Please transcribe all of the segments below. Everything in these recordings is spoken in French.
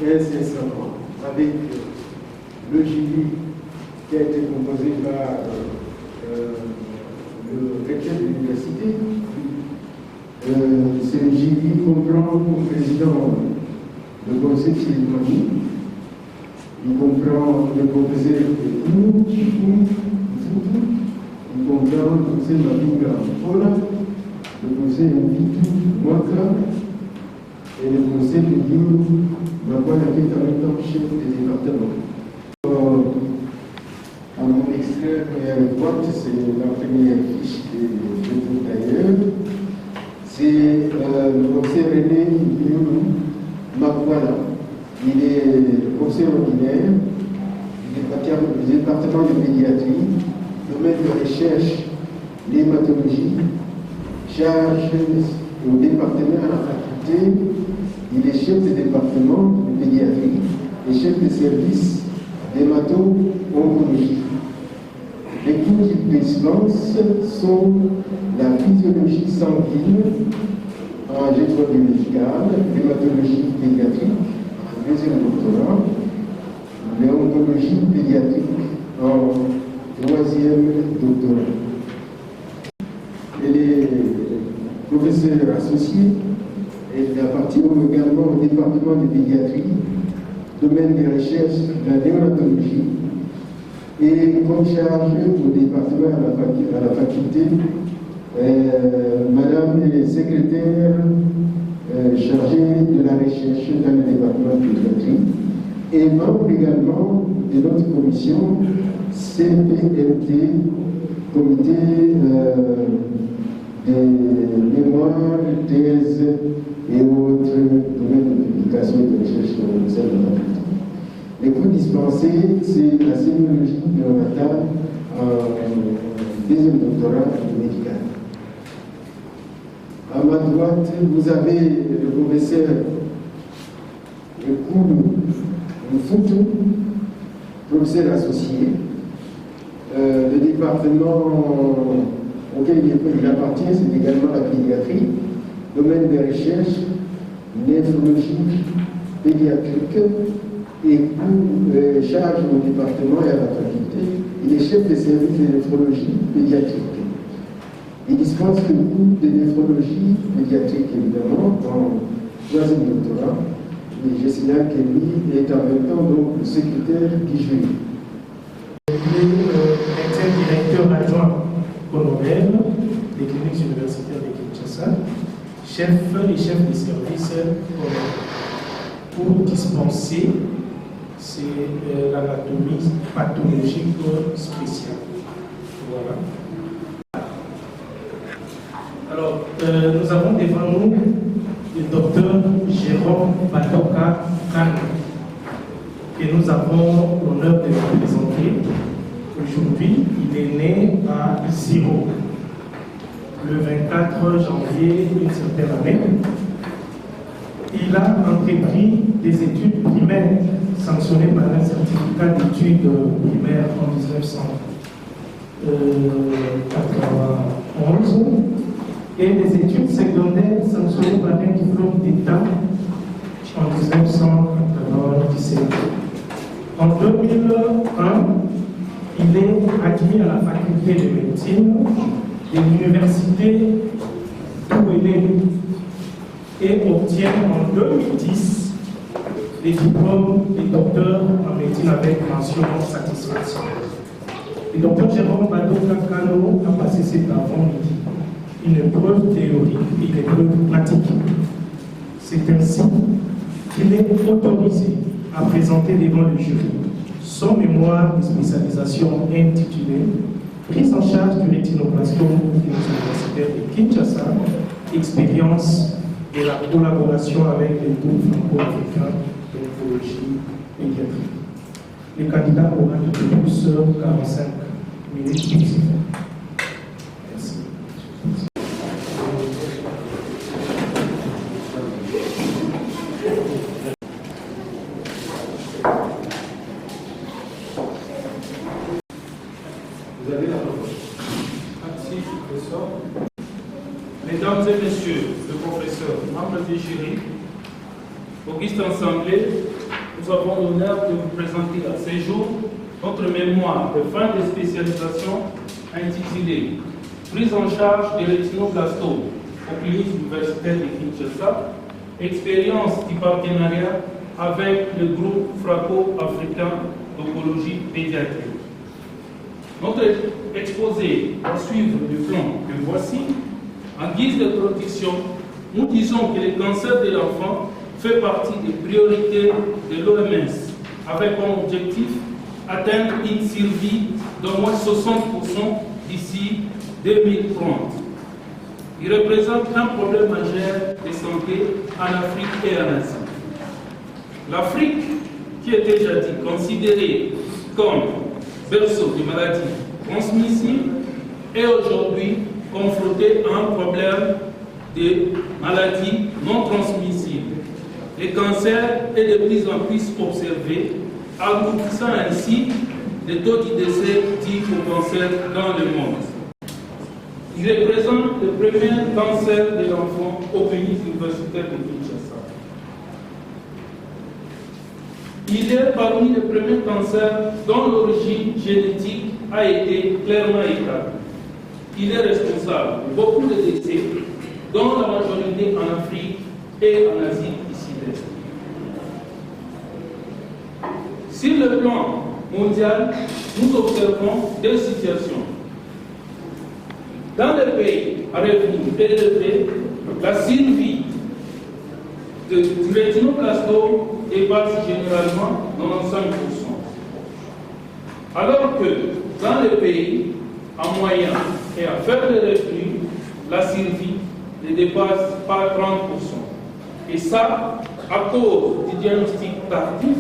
très sincèrement avec le jury qui a été composé par le recteur de l'université. Ce jury comprend comme président le conseil de cérémonie, il comprend le professeur de cours, il comprend le conseil Mabinga Fola, le conseil Mbitu Mwaka et le conseil de Liu Mabwana qui est en même temps chef des départements. À mon extrait droite, c'est la première fiche que je trouve d'ailleurs. C'est le professeur René Liu Mabwana. Il est professeur ordinaire du département de pédiatrie, domaine de recherche, l'hématologie, charge au département à la faculté. Il est chef de département de pédiatrie et chef de service d'hémato-oncologie. Les cours qu'il dispense sont la physiologie sanguine en G3 médical, l'hématologie pédiatrique, deuxième doctorat, l'oncologie pédiatrique en troisième doctorat. Elle est professeure associée, elle appartient également au département de pédiatrie, domaine de recherche de la néonatologie, et comme charge au département à la faculté, Madame est secrétaire chargée de la recherche dans le département de pédiatrie et membre également de notre commission CPMT, comité de mémoire, thèse et autres domaines de publication et de recherche au sein de la faculté. Les cours dispensés, c'est la sémiologie néonatale en deuxième doctorat médical. À ma droite, vous avez le professeur Koulou Mfoutou, professeur associé. Le département auquel il appartient, c'est également la pédiatrie, domaine de recherche, néphrologie pédiatrique et charge au département et à la faculté. Il est chef de service de néphrologie pédiatrique. Il dispense le cours de néphrologie pédiatrique, évidemment, en troisième doctorat. Et je signale que lui est en même temps donc, le secrétaire du jury. Il est directeur adjoint colonel des cliniques universitaires de Kinshasa, chef et chef de service pour dispenser l'anatomie pathologique spéciale. Voilà. Alors, nous avons devant nous le docteur Jérôme Badoka Kano, que nous avons l'honneur de vous présenter. Aujourd'hui, il est né à Ziro, le 24 janvier d'une certaine année. Il a entrepris des études primaires sanctionnées par un certificat d'études primaires en 1991 et des études secondaires sanctionnées par un diplôme d'État en 1997. En 2001, il est admis à la faculté de médecine de l'université d'Ouélé et obtient en 2010 les diplômes de docteur en médecine avec mention satisfaction. Le docteur Jérôme Badoka Kano a passé cet avant-midi une épreuve théorique et une épreuve pratique. C'est ainsi qu'il est autorisé à présenter devant le jury son mémoire de spécialisation intitulé Prise en charge du rétinoblastome universitaire de Kinshasa, expérience et la collaboration avec les groupes franco-africains de néphrologie pédiatrique. Le candidat aura de plus 45 minutes. Merci. Vous avez la parole. Merci, professeur. Mesdames et messieurs, le professeur, membres du jury, Auguste Assemblée, nous avons l'honneur de vous présenter à ce jour notre mémoire de fin de spécialisation intitulée « Prise en charge des rétinoblastome aux cliniques universitaires de Kinshasa, expérience du partenariat avec le groupe franco-africain d'oncologie pédiatrique ». Notre exposé va suivre le plan que voici. En guise d'introduction, nous disons que le cancer de l'enfant fait partie des priorités de l'OMS, avec comme objectif atteindre une survie d'au moins 60% d'ici 2030. Il représente un problème majeur de santé en Afrique et en Asie. L'Afrique, qui était déjà dit considérée comme berceau de maladies transmissibles, est aujourd'hui confrontée à un problème de maladies non transmissibles. Le cancer est de plus en plus observé, aboutissant ainsi les taux de décès dus au cancer dans le monde. Il représente le premier cancer de l'enfant au clinique universitaire de Kinshasa. Il est parmi les premiers cancers dont l'origine génétique a été clairement établie. Il est responsable de beaucoup de décès, dont la majorité en Afrique et en Asie du Sud-Est. Sur le plan mondial, nous observons deux situations. Dans les pays à revenu élevé, la survie du rétinoblastome dépasse généralement 95%. Alors que dans les pays en moyen et à faible revenu, la survie ne dépasse pas 30%. Et ça, à cause du diagnostic tardif,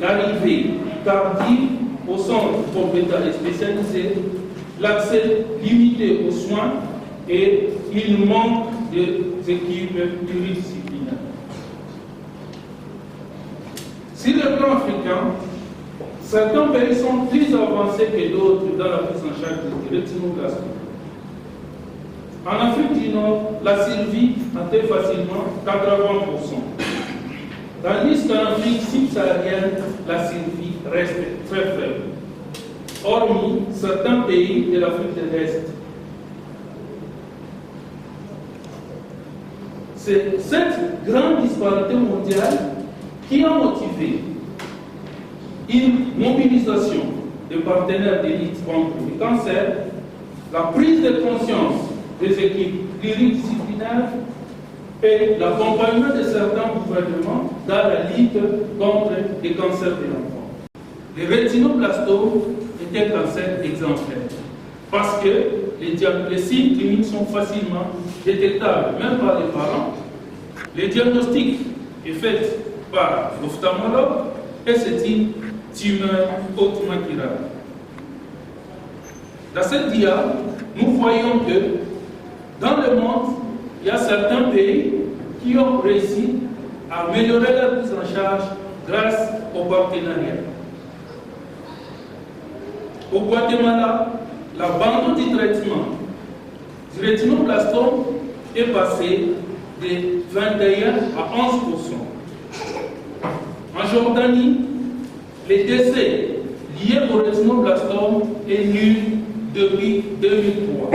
l'arrivée tardive au centre compétent et spécialisé, l'accès limité aux soins et il manque d'équipes pluridisciplinaires. Sur le plan africain, certains pays sont plus avancés que d'autres dans la prise en charge du rétinoblastome. En Afrique du Nord, la survie atteint facilement 80%. Tandis qu'en Afrique subsaharienne, la survie reste très faible, hormis certains pays de l'Afrique de l'Est. C'est cette grande disparité mondiale qui a motivé une mobilisation de partenaires d'élite contre le cancer, la prise de conscience des équipes pluridisciplinaires et l'accompagnement de certains gouvernements dans la lutte contre les cancers de l'enfant. Le rétinoblastome est un cancer exemplaire parce que les signes cliniques sont facilement détectables, même par les parents. Le diagnostic est fait par l'ophtalmologue et c'est une tumeur hautement curable. Dans cette dia, nous voyons que dans le monde, il y a certains pays qui ont réussi à améliorer leur prise en charge grâce au partenariat. Au Guatemala, l'abandon du traitement du rétinoblastome est passé de 21 à 11%. En Jordanie, les décès liés au rétinoblastome est nul depuis 2003.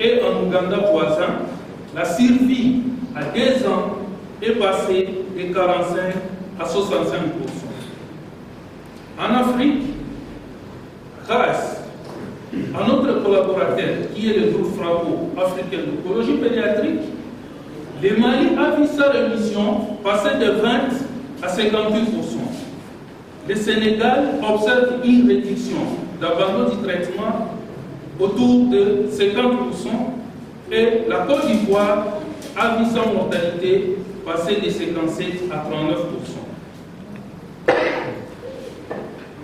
Et en Ouganda voisin, la survie à 2 ans est passée de 45 à 65%. En Afrique, grâce à notre collaborateur qui est le groupe franco-africain d'oncologie pédiatrique, le Mali a vu sa rémission passer de 20 à 58%. Le Sénégal observe une réduction d'abandon du traitement autour de 50% et la Côte d'Ivoire a vu sa mortalité passer de 57 à 39%.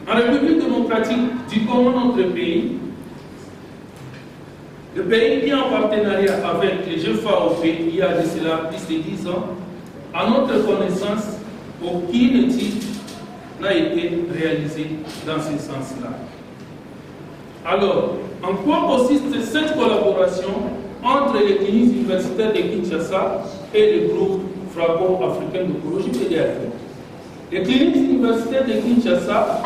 En République démocratique du Congo, notre pays, le pays qui est en partenariat avec les GFAOP il y a de cela plus de 10 ans, à notre connaissance, aucune étude n'a été réalisée dans ce sens-là. Alors, en quoi consiste cette collaboration entre les cliniques universitaires de Kinshasa et le groupe franco-africain d'oncologie pédiatrique? Les cliniques universitaires de Kinshasa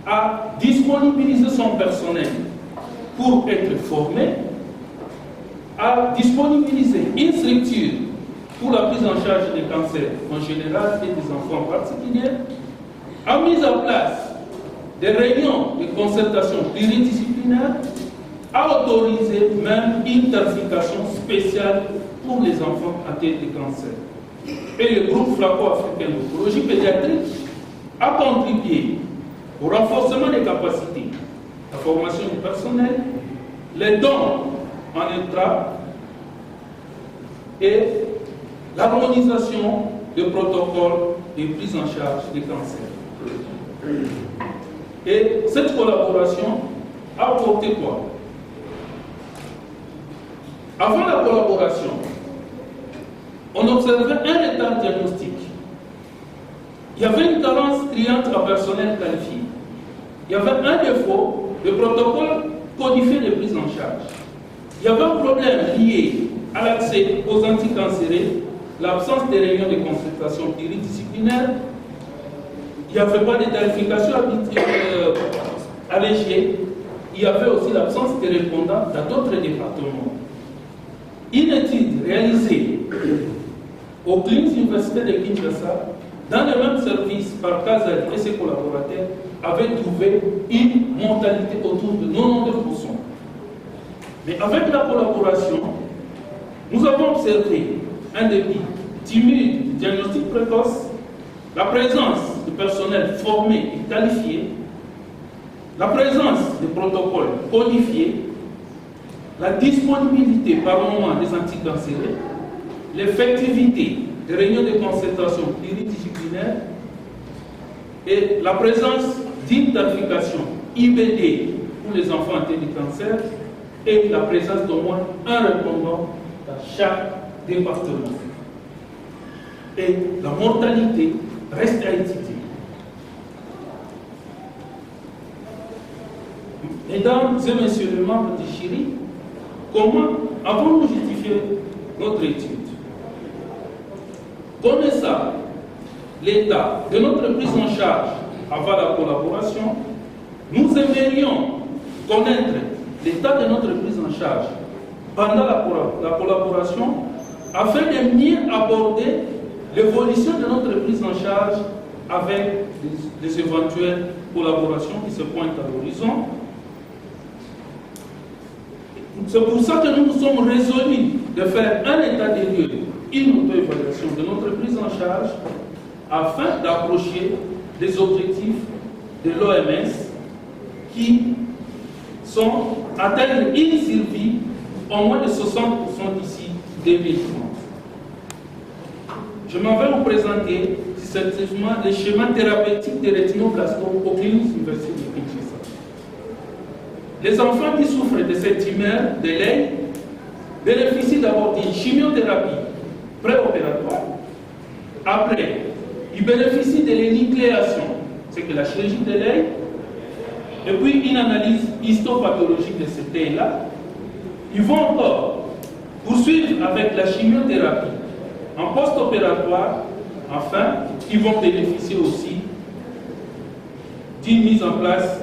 a disponibilisé son personnel pour être formé, a disponibilisé une structure pour la prise en charge des cancers en général et des enfants en particulier, a mis en place des réunions de concertation pluridisciplinaires, a autorisé même une tarification spéciale pour les enfants atteints de cancer. Et le groupe franco-africain d'oncologie pédiatrique a contribué au renforcement des capacités, la formation du personnel, les dons en intra et l'harmonisation des protocoles de prise en charge des cancers. Et cette collaboration a apporté quoi? Avant la collaboration, on observait un retard diagnostique. Il y avait une carence criante en personnel qualifié. Il y avait un défaut de protocole codifié de prise en charge. Il y avait un problème lié à l'accès aux anticancérés, l'absence de réunions de consultation pluridisciplinaires. Il n'y avait pas de tarification allégée. Il y avait aussi l'absence de répondants dans d'autres départements. Une étude réalisée aux cliniques universitaires de Kinshasa, dans le même service par Kazali et ses collaborateurs, avait trouvé une mortalité autour de 92%. Mais avec la collaboration, nous avons observé un débit timide du diagnostic précoce, la présence de personnel formé et qualifié, la présence de protocoles codifiés, la disponibilité par moment des anticancérés, l'effectivité des réunions de concertation pluridisciplinaire et la présence d'une tarification IBD pour les enfants atteints de cancer et la présence d'au moins un répondant dans chaque département. Et la mortalité reste à étudier. Mesdames et messieurs les membres du jury, comment avons-nous justifié notre étude? Connaissant l'état de notre prise en charge avant la collaboration, nous aimerions connaître l'état de notre prise en charge pendant la collaboration afin de mieux aborder l'évolution de notre prise en charge avec les éventuelles collaborations qui se pointent à l'horizon. C'est pour ça que nous nous sommes résolus de faire un état des lieux, une auto-évaluation de notre prise en charge afin d'approcher les objectifs de l'OMS qui sont atteindre une survie en moins de 60% d'ici 2030. Je m'en vais vous présenter successivement les schémas thérapeutiques des rétinoblastome aux cliniques universitaires de Kinshasa. Les enfants qui souffrent de cette tumeur de l'œil bénéficient d'abord d'une chimiothérapie préopératoire. Après, ils bénéficient de l'énucléation, c'est que la chirurgie de l'œil, et puis une analyse histopathologique de cet œil-là. Ils vont encore poursuivre avec la chimiothérapie en post-opératoire. Enfin, ils vont bénéficier aussi d'une mise en place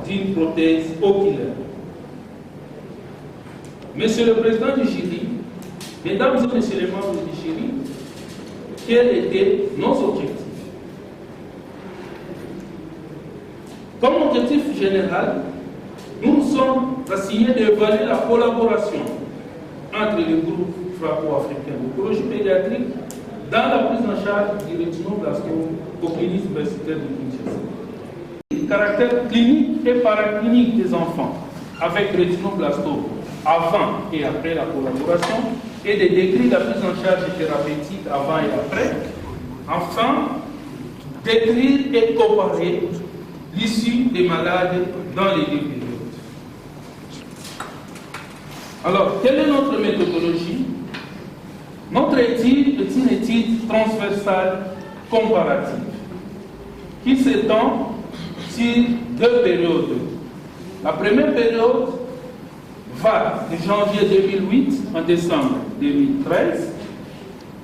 d'une prothèse oculaire. Monsieur le Président du jury, Mesdames et Messieurs les membres du jury, quels étaient nos objectifs? Comme objectif général, nous nous sommes assignés d'évaluer la collaboration entre les groupes franco-africains d'oncologie pédiatrique dans la prise en charge du rétinoblastome aux cliniques universitaires de Kinshasa. Le caractère clinique et paraclinique des enfants avec rétinoblastome avant et après la collaboration et de décrire la prise en charge thérapeutique avant et après. Enfin, décrire et comparer l'issue des malades dans les deux périodes. Alors, quelle est notre méthodologie? Notre étude est une étude transversale comparative qui s'étend sur deux périodes. La première période va de janvier 2008 à décembre 2013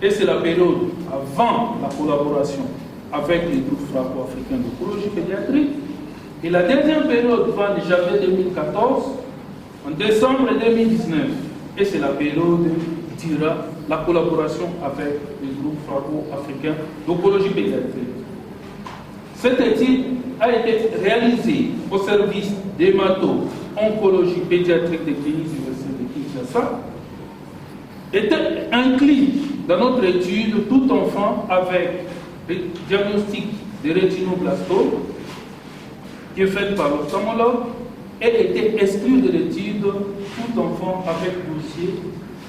et c'est la période avant la collaboration. avec les groupes franco-africains d'oncologie pédiatrique. Et la deuxième période va de janvier 2014 en décembre 2019. Et c'est la période qui durera la collaboration avec les groupes franco-africains d'oncologie pédiatrique. Cette étude a été réalisée au service d'hémato-oncologie pédiatrique des cliniques universitaires de Kinshasa. Était inclus dans notre étude tout enfant avec diagnostic de rétinoblastome qui est fait par l'ophtalmologue et était exclu de l'étude tout enfant avec dossier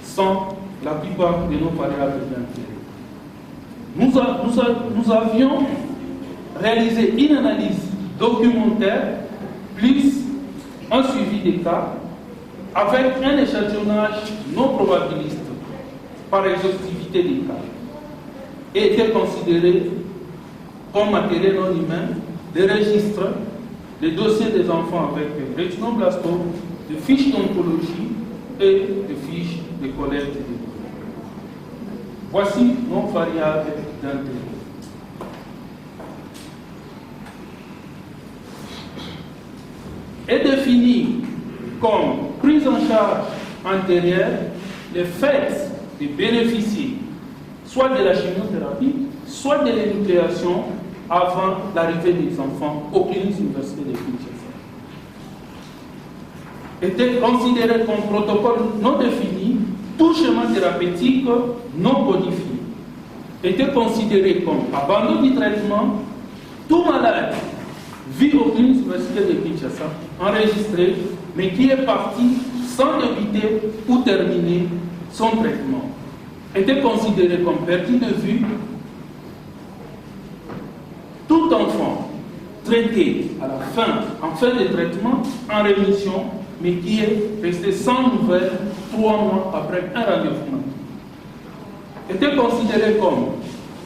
sans la plupart de nos variables d'intérêt. Nous avions réalisé une analyse documentaire plus un suivi des cas avec un échantillonnage non probabiliste par exhaustivité des cas et était considéré comme matériel non humain des registres, les dossiers des enfants avec rétinoblastome, des fiches d'oncologie et des fiches de collecte des données. Voici nos variables d'intérêt. Est défini comme prise en charge antérieure le fait de bénéficier soit de la chimiothérapie, soit de l'énucléation avant l'arrivée des enfants aux cliniques universitaires de Kinshasa. Était considéré comme protocole non défini tout schéma thérapeutique non codifié. Était considéré comme abandon du traitement tout malade vit aux cliniques universitaires de Kinshasa enregistré mais qui est parti sans débuter ou terminer son traitement. Était considéré comme perdu de vue tout enfant traité à la fin, en fin de traitement, en rémission, mais qui est resté sans nouvelles 3 mois après un rendez-vous. Était considéré comme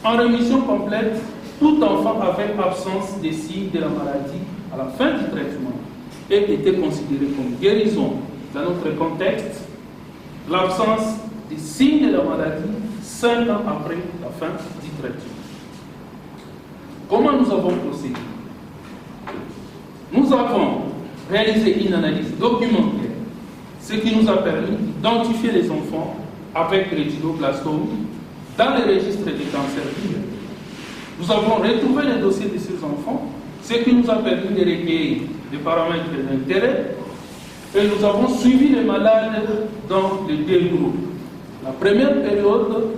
en rémission complète tout enfant avec absence des signes de la maladie à la fin du traitement et était considéré comme guérison dans notre contexte, l'absence des signes de la maladie 5 ans après la fin du traitement. Comment nous avons procédé? Nous avons réalisé une analyse documentaire, ce qui nous a permis d'identifier les enfants avec rétinoblastome dans les registres des cancers divers. Nous avons retrouvé les dossiers de ces enfants, ce qui nous a permis de recueillir des paramètres d'intérêt, et nous avons suivi les malades dans les 2 groupes. La première période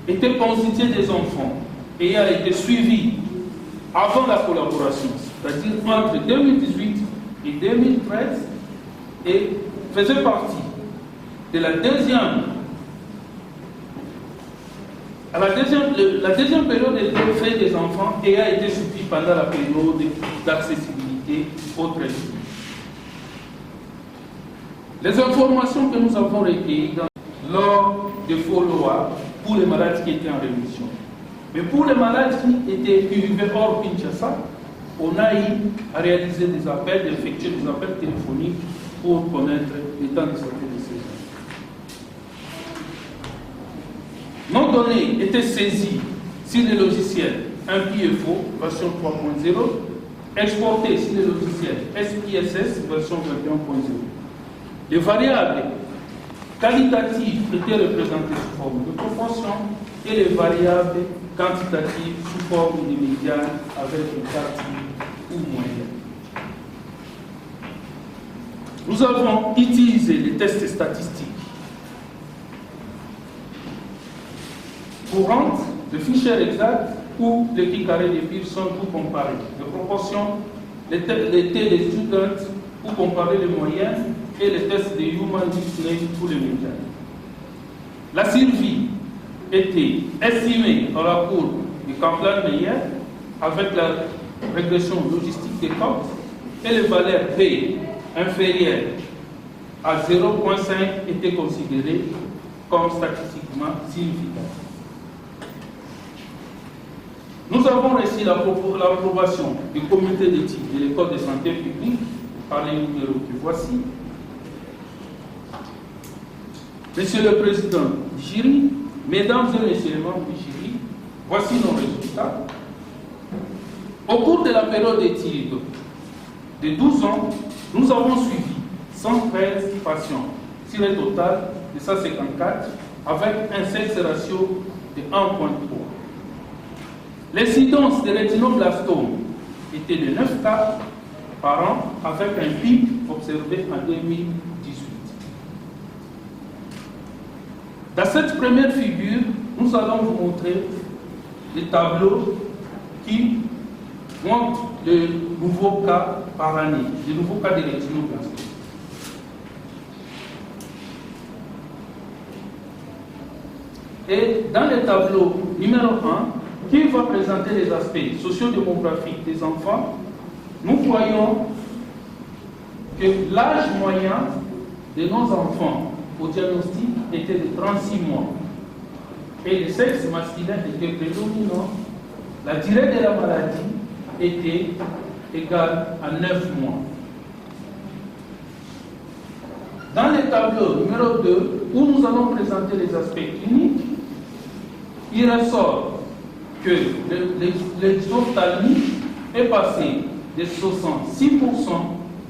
était constituée des enfants ayant été suivis avant la collaboration, c'est-à-dire entre 2018 et 2013, et faisait partie de la deuxième période était faite des enfants et a été suivie pendant la période d'accessibilité au traitement. Les informations que nous avons recueillies lors de follow-up pour les malades qui étaient en rémission. Mais pour les malades qui vivaient hors Kinshasa, on a eu à réaliser des appels, d'effectuer des appels téléphoniques pour connaître l'état de santé de ces gens. Nos données étaient saisies sur les logiciels MPFO version 3.0, exportées sur les logiciels SPSS version 21.0. Les variables qualitatives étaient représentées sous forme de proportion et les variables quantitatives sous forme de médiane avec une quartile ou moyenne. Nous avons utilisé les tests statistiques courantes, le fichier exact ou le carré de Pearson pour comparer les proportions, les students pour comparer les moyennes et les tests de Human Display pour les médianes. La survie était estimée dans la courbe du Kaplan-Meier avec la régression logistique des cotes et les valeurs P inférieures à 0,5 étaient considérées comme statistiquement significatives. Nous avons reçu l'approbation du comité d'éthique de l'école de santé publique par les numéros que voici. Monsieur le Président du jury, Mesdames et Messieurs les membres du jury, voici nos résultats. Au cours de la période d'étude de 12 ans, nous avons suivi 113 patients sur un total de 154 avec un sexe ratio de 1,3. L'incidence de rétinoblastome était de 9 cas par an avec un pic observé en 2018. Dans cette première figure, nous allons vous montrer les tableaux qui montrent de nouveaux cas par année, de nouveaux cas de rétinoblastome. Et dans le tableau numéro 1, qui va présenter les aspects sociodémographiques des enfants, nous voyons que l'âge moyen de nos enfants au diagnostic était de 36 mois. Et le sexe masculin était prédominant. La durée de la maladie était égale à 9 mois. Dans le tableau numéro 2, où nous allons présenter les aspects cliniques, il ressort que l'exophthalmie est passé de 66%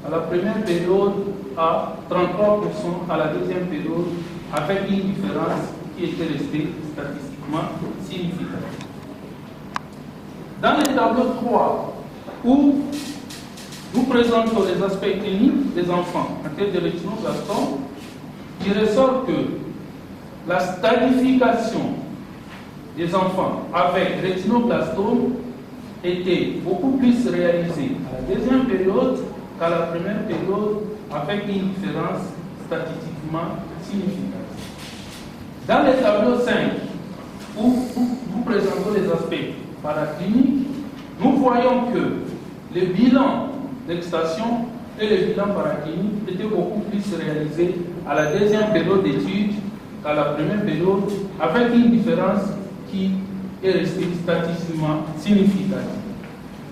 à la première période à 33% à la deuxième période, avec une différence qui était restée statistiquement significative. Dans le tableau 3, où nous présentons les aspects cliniques des enfants en termes de rétinoblastome, il ressort que la stadification des enfants avec rétinoblastome était beaucoup plus réalisée à la deuxième période qu'à la première période, avec une différence statistiquement significative. Dans le tableau 5, où nous présentons les aspects paracliniques, nous voyons que le bilan d'excitation et le bilan paraclinique étaient beaucoup plus réalisés à la deuxième période d'études qu'à la première période, avec une différence qui est restée statistiquement significative.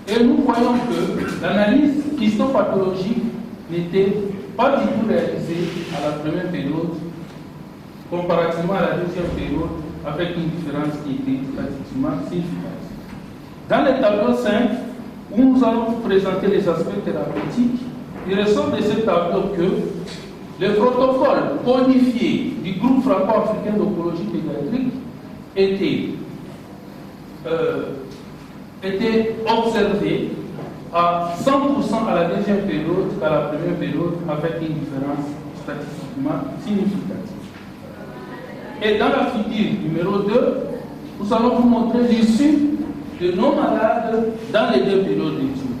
Et nous voyons que l'analyse histopathologique n'était pas du tout réalisée à la première période, comparativement à la deuxième période, avec une différence qui était statistiquement significative. Dans le tableau 5, où nous allons vous présenter les aspects thérapeutiques, il ressort de ce tableau que le protocole codifié du groupe franco-africain d'oncologie pédiatrique était observé à 100% à la deuxième période qu'à la première période, avec une différence statistiquement significative. Et dans la figure numéro 2, nous allons vous montrer l'issue de nos malades dans les deux périodes d'études.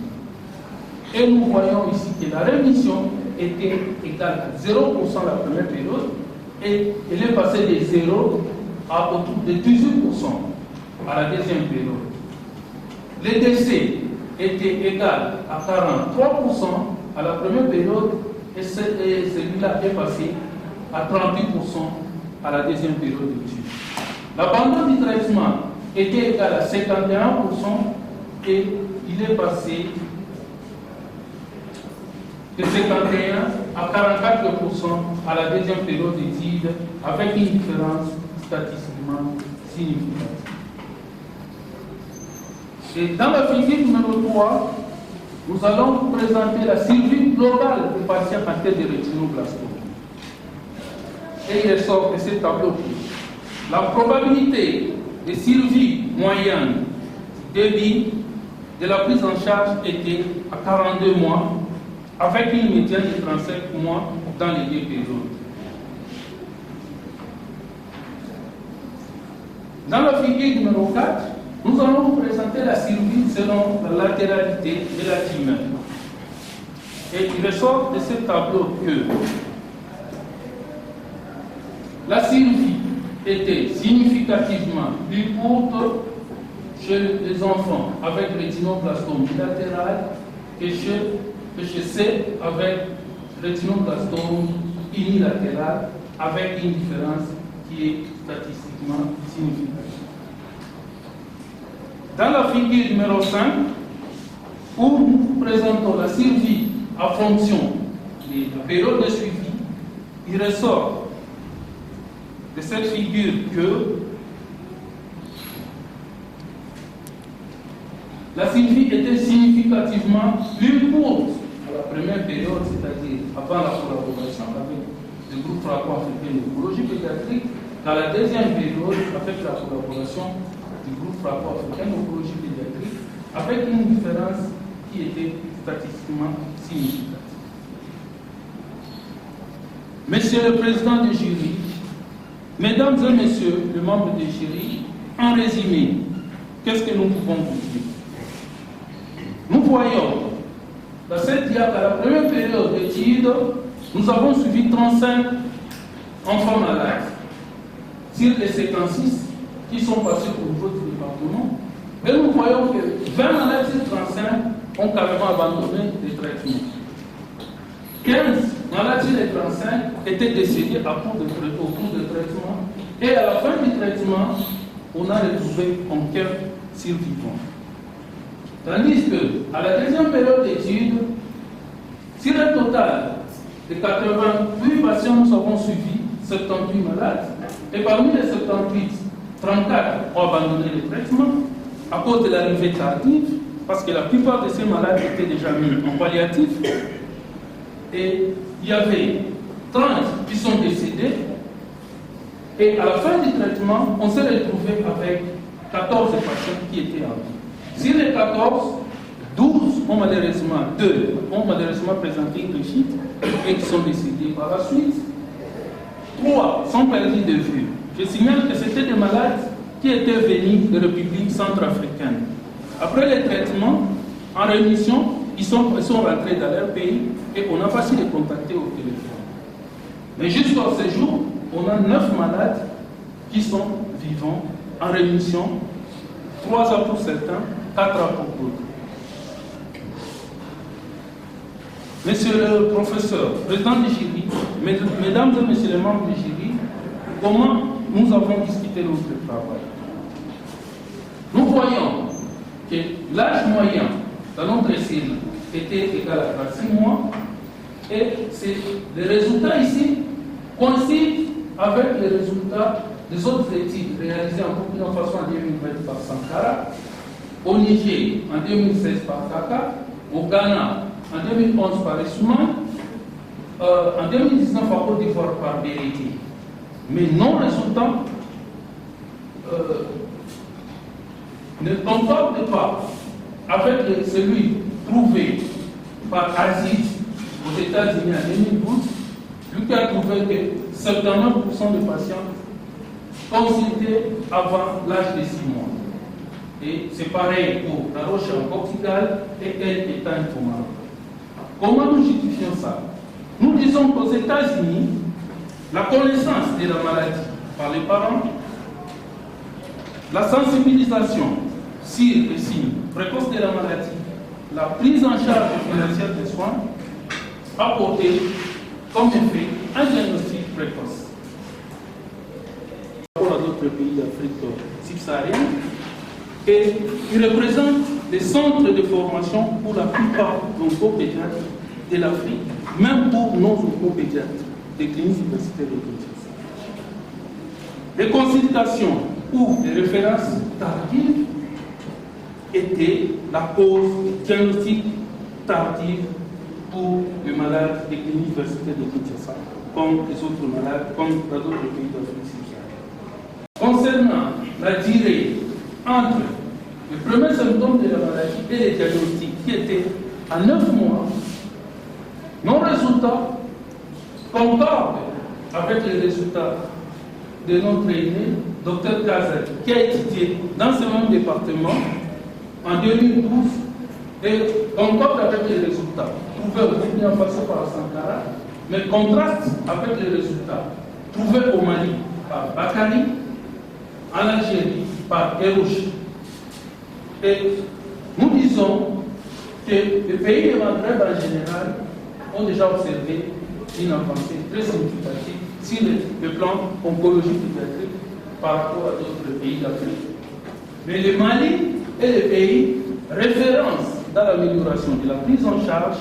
Et nous voyons ici que la rémission était égale à 0% la première période et elle est passée de 0 à autour de 18% à la deuxième période. Les décès étaient égal à 43% à la première période et celui-là est passé à 38% à la deuxième période d'études. L'abandon du traitement était égal à 51% et il est passé de 51 à 44% à la deuxième période d'études, avec une différence statistiquement significative. Et dans la figure numéro 3, nous allons vous présenter la survie globale des patients atteints de rétinoblastome. Et il ressort de ce tableau que la probabilité de survie moyenne débit de la prise en charge était à 42 mois, avec une médiane de 35 mois dans les deux périodes. Dans la figure numéro 4, nous allons vous présenter la survie selon la latéralité de la tumeur. Et il ressort de ce tableau que la survie était significativement plus courte chez les enfants avec rétinoblastome bilatéral que chez ceux avec rétinoblastome unilatéral, avec une différence qui est statistiquement significative. Dans la figure numéro 5, où nous présentons la survie à fonction de la période de suivi, il ressort de cette figure que la survie était significativement plus courte à la première période, c'est-à-dire avant la collaboration avec le groupe franco-africain d'écologie pédiatrique, qu'à la deuxième période avec la collaboration du groupe franco-africain d'écologie pédiatrique, avec une différence qui était statistiquement significative. Monsieur le Président du jury, Mesdames et Messieurs les membres du jury, en résumé, qu'est-ce que nous pouvons vous dire? Nous voyons dans cette diapo, à la première période d'études, nous avons suivi 35 enfants malades sur les 56 qui sont passés au niveau du département. Et nous voyons que 20 malades sur 35 ont carrément abandonné les traitements. 15 malades sur les 35 étaient décédés au cours de traitement. Et à la fin du traitement, on a retrouvé aucun survivant. Tandis qu'à la deuxième période d'études, sur un total de 88 patients, nous avons suivi 78 malades. Et parmi les 78, 34 ont abandonné le traitement à cause de l'arrivée tardive, parce que la plupart de ces malades étaient déjà mis en palliatif. Et il y avait 30 qui sont décédés. Et à la fin du traitement, on s'est retrouvé avec 14 patients qui étaient en vie. Sur les 14, 12 ont malheureusement, 2 ont malheureusement présenté une réussite et qui sont décédés par la suite. 3 sont perdus de vue. Je signale que c'était des malades qui étaient venus de République centrafricaine. Après les traitements, en rémission, ils sont rentrés dans leur pays et on a pas su les contacter au téléphone. Mais jusqu'à ce jour, on a 9 malades qui sont vivants, en rémission, 3 ans pour certains, 4 ans pour d'autres. Monsieur le professeur, président du jury, mesdames et messieurs les membres du jury, comment nous avons discuté notre travail? Nous voyons que l'âge moyen dans notre cible était égal à 36 mois et les résultats ici coïncident avec les résultats des autres études réalisées en Burkina Faso en 2020 par Sankara, au Niger en 2016 par Kaka, au Ghana en 2011 par Essoumane, en 2019 à Côte d'Ivoire par Bereti. Mais nos résultats ne concordent pas avec celui trouvé par Aziz aux États-Unis en 2012, lui qui a trouvé que 79% des patients consultés avant l'âge de 6 mois. Et c'est pareil pour la Roche en Portugal et elle est un Maroc. Comment nous justifions ça? Nous disons qu'aux États-Unis, la connaissance de la maladie par les parents, la sensibilisation sur les signes précoces de la maladie, la prise en charge financière des soins, a porté comme effet un diagnostic précoce. Pour d'autres pays d'Afrique subsaharienne, et il représente des centres de formation pour la plupart d'oncopédiatres de l'Afrique, même pour nos oncopédiatres des cliniques universitaires de Kinshasa. Les consultations ou les références tardives étaient la cause du diagnostic tardif pour les malades des cliniques universitaires de Kinshasa, comme les autres malades, comme dans d'autres pays d'Afrique subsaharienne. Concernant la durée entre le premier symptôme de la maladie et les diagnostics, qui étaient à 9 mois, nos résultats concordent avec les résultats de notre aîné, Dr Gazel, qui a étudié dans ce même département en 2012 et concorde avec les résultats trouvés au Burkina Faso par Sankara, mais contraste avec les résultats trouvés au Mali par Bakari, en Algérie par Erouche. Et nous disons que les pays de Maghreb en général ont déjà observé une avancée très significative sur le plan oncologique pédiatrique par rapport à d'autres pays d'Afrique. Mais le Mali est le pays référence dans l'amélioration de la prise en charge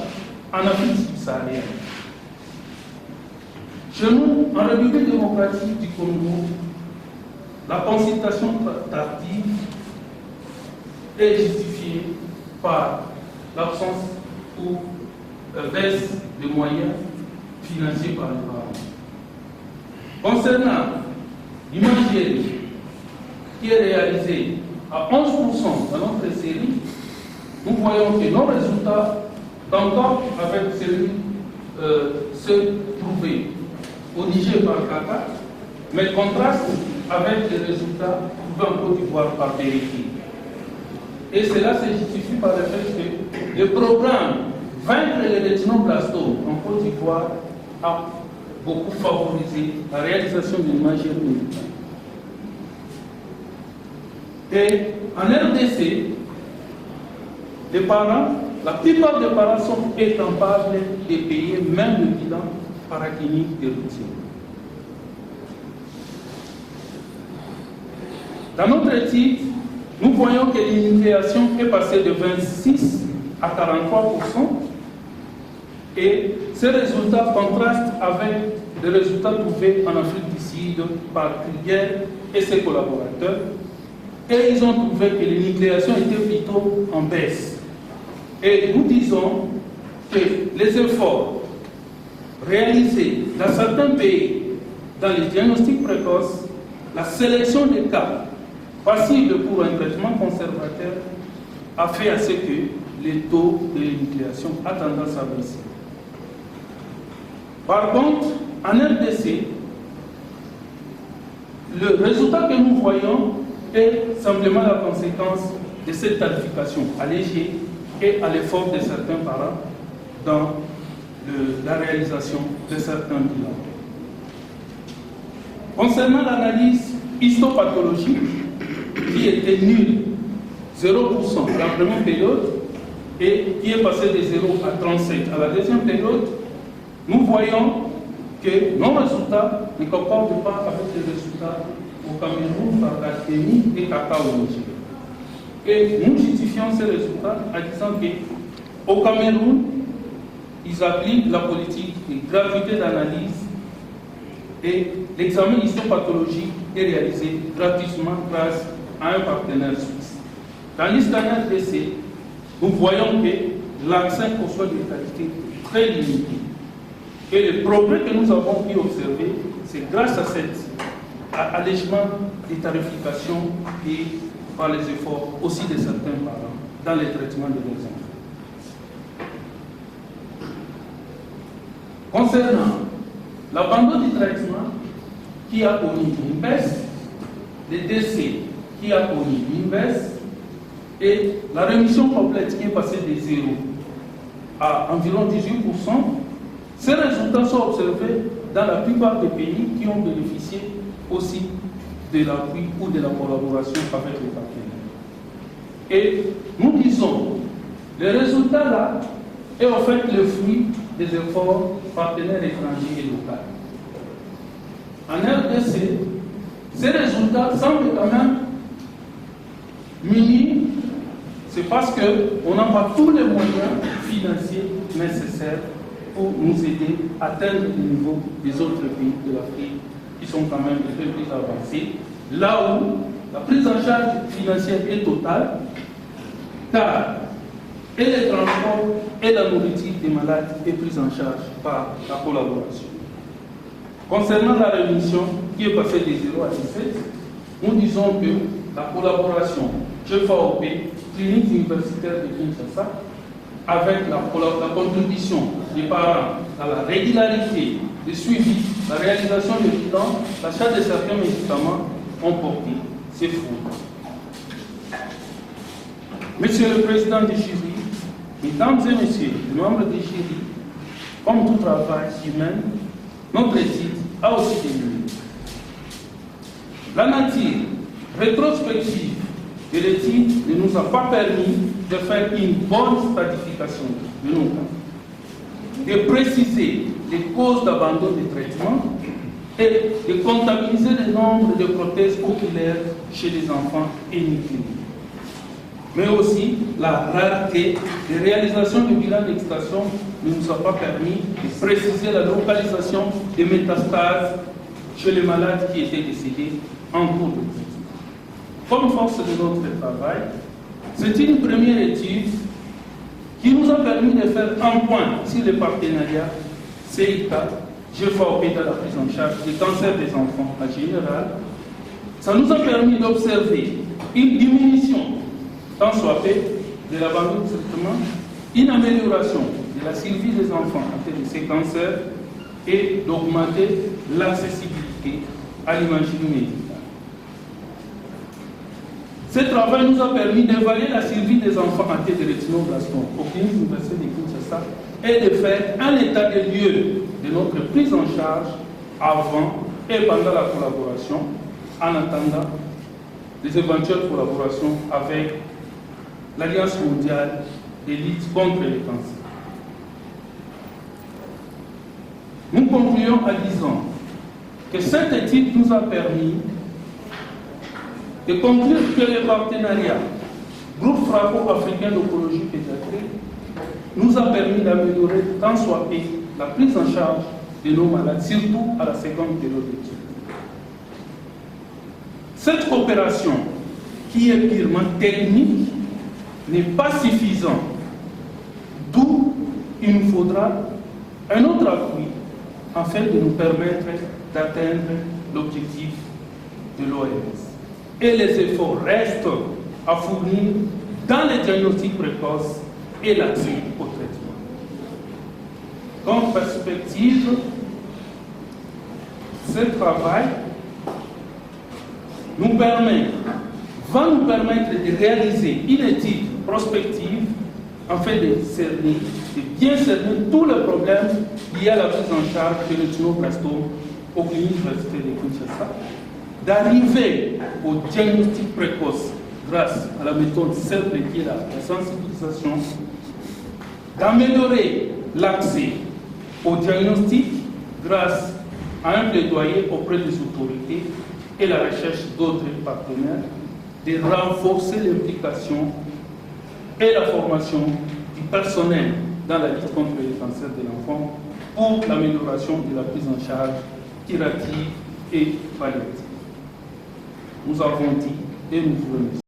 en Afrique subsaharienne. Chez nous, en République démocratique du Congo, la consultation tardive est justifiée par l'absence ou baisse de moyens financiers par les parents. Concernant l'imagerie qui est réalisée à 11% dans notre série, nous voyons que nos résultats, d'encore avec ceux trouvés au Niger par CACA, mais contrastent avec les résultats trouvés en Côte d'Ivoire par Beriki. Et cela se justifie par le fait que le programme Vaincre les rétinoblastomes en Côte d'Ivoire a beaucoup favorisé la réalisation d'une imagerie médicale. Et en RDC, les parents, la plupart des parents sont incapables de payer même le bilan paraclinique de routine. Dans notre étude, nous voyons que l'innucléation est passée de 26 à 43%, et ces résultats contrastent avec les résultats trouvés en Afrique du Sud par Krieger et ses collaborateurs, et ils ont trouvé que l'innucléation était plutôt en baisse. Et nous disons que les efforts réalisés dans certains pays dans les diagnostics précoces, la sélection des cas passibles pour un traitement conservateur a fait à ce que les taux de l'énucléation a tendance à baisser. Par contre, en RDC, le résultat que nous voyons est simplement la conséquence de cette tarification allégée et à l'effort de certains parents dans la réalisation de certains bilans. Concernant l'analyse histopathologique, qui était nulle, 0% à la première période, et qui est passé de 0 à 37 à la deuxième période, nous voyons que nos résultats ne concordent pas avec les résultats au Cameroun par Barthélemy et Kaka au Niger. Et nous justifions ces résultats en disant qu'au Cameroun, ils appliquent la politique de gratuité d'analyse et l'examen histopathologique est réalisé gratuitement grâce à un partenaire suisse. Tandis qu'en RDC, nous voyons que l'accès aux soins de qualité est très limité. Et le progrès que nous avons pu observer, c'est grâce à cet allègement des tarifications et par les efforts aussi de certains parents dans les traitements de leurs enfants. Concernant l'abandon du traitement qui a connu une baisse, les décès qui a connu une baisse et la rémission complète qui est passée de 0 à environ 18%, ces résultats sont observés dans la plupart des pays qui ont bénéficié aussi de l'appui ou de la collaboration avec les partenaires. Et nous disons, les résultats là est en fait le fruit des efforts partenaires étrangers et locaux. En RDC, ces résultats semblent quand même minimes, c'est parce qu'on n'a pas tous les moyens financiers nécessaires pour nous aider à atteindre le niveau des autres pays de l'Afrique qui sont quand même un peu plus avancés, là où la prise en charge financière est totale, car et les transports et la nourriture des malades est prise en charge par la collaboration. Concernant la rémission qui est passée de 0 à 17, nous disons que la collaboration GFAOP, clinique universitaire de Kinshasa, avec la contribution des parents à la régularité, le suivi, la réalisation des bilans, l'achat de certains médicaments ont porté ses fruits. Monsieur le Président du jury, Mesdames et Messieurs, les membres du jury, comme tout travail humain, notre étude a aussi des limites. La nature rétrospective de l'étude ne nous a pas permis de faire une bonne stratification de nos cas, de préciser les causes d'abandon des traitements et de comptabiliser le nombre de prothèses oculaires chez les enfants énucléés, mais aussi la rareté des réalisations de bilan d'extraction ne nous a pas permis de préciser la localisation des métastases chez les malades qui étaient décédés en cours de traitement. Comme force de notre travail, c'est une première étude qui nous a permis de faire un point sur les partenariats CIK, GFAOP dans la prise en charge du cancer des enfants en général. Ça nous a permis d'observer une diminution, tant soit fait, de l'abandon de traitement, une amélioration de la survie des enfants en termes de ces cancers et d'augmenter l'accessibilité à l'imagerie médicale. Ce travail nous a permis d'évaluer la survie des enfants atteints de rétinoblastome au clinique universitaire de Kinshasa et de faire un état des lieux de notre prise en charge avant et pendant la collaboration, en attendant les éventuelles collaborations avec l'Alliance mondiale de lutte contre les cancers. Nous concluons en disant que cette étude nous a permis de conclure que le partenariat groupe franco-africain d'oncologie pédiatrique nous a permis d'améliorer tant soit peu la prise en charge de nos malades, surtout à la seconde période d'études. Cette coopération, qui est purement technique, n'est pas suffisante, d'où il nous faudra un autre appui afin de nous permettre d'atteindre l'objectif de l'OMS. Et les efforts restent à fournir dans les diagnostics précoces et l'accès au traitement. Comme perspective, ce travail va nous permettre de réaliser une étude prospective afin de bien cerner tous les problèmes liés à la prise en charge de rétinoblastome au clinique universitaire de Kinshasa, d'arriver au diagnostic précoce grâce à la méthode simple qui est la sensibilisation, d'améliorer l'accès au diagnostic grâce à un plaidoyer auprès des autorités et la recherche d'autres partenaires, de renforcer l'implication et la formation du personnel dans la lutte contre les cancers de l'enfant pour l'amélioration de la prise en charge curative et palliative. Nous avons dit et nous vous remercions.